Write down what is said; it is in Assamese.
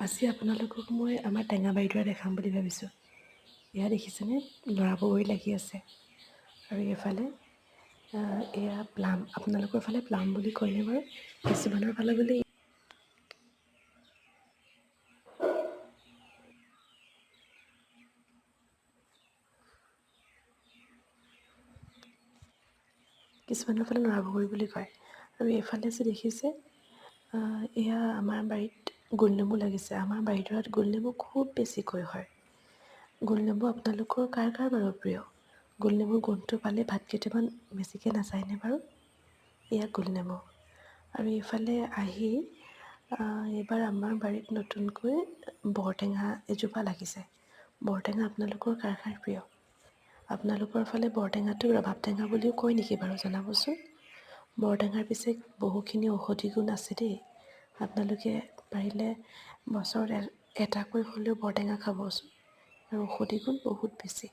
আজি আপোনালোকক মই আমাৰ টেঙা বাৰীডৰা দেখাম বুলি ভাবিছোঁ। এয়া দেখিছেনে, নৰা বগৰী লাগি আছে। আৰু এইফালে এয়া প্লাম। আপোনালোকৰ ফালে প্লাম বুলি কয়নে বাৰু? কিছুমানৰ ফালে বোলে নৰা বগৰী বুলি কয়। আৰু এইফালে যে দেখিছে, এয়া আমাৰ বাৰীত গোলনেমু লাগিছে। আমাৰ বাৰীডৰাত গোলনেমু খুব বেছিকৈ হয়। গোলনেমু আপোনালোকৰ কাৰ কাৰ বাৰু প্ৰিয়? গোলনেমুৰ গোন্ধটো পালে ভাত কেইটামান বেছিকৈ নাযায়নে বাৰু? এয়া গোলনেমু। আৰু এইফালে আহি এইবাৰ আমাৰ বাৰীত নতুনকৈ বৰটেঙা এজোপা লাগিছে। বৰটেঙা আপোনালোকৰ কাৰ কাৰ প্ৰিয়? আপোনালোকৰ ফালে বৰটেঙাটো ৰবাব টেঙা বুলিও কয় নেকি বাৰু, জনাবচোন। বৰটেঙাৰ পিছে বহুখিনি ঔষধি গুণ আছে দেই। আপোনালোকে পাৰিলে বছৰত এটাকৈ হ'লেও বৰটেঙা খাবচোন। আৰু ঔষধি গুণ বহুত বেছি।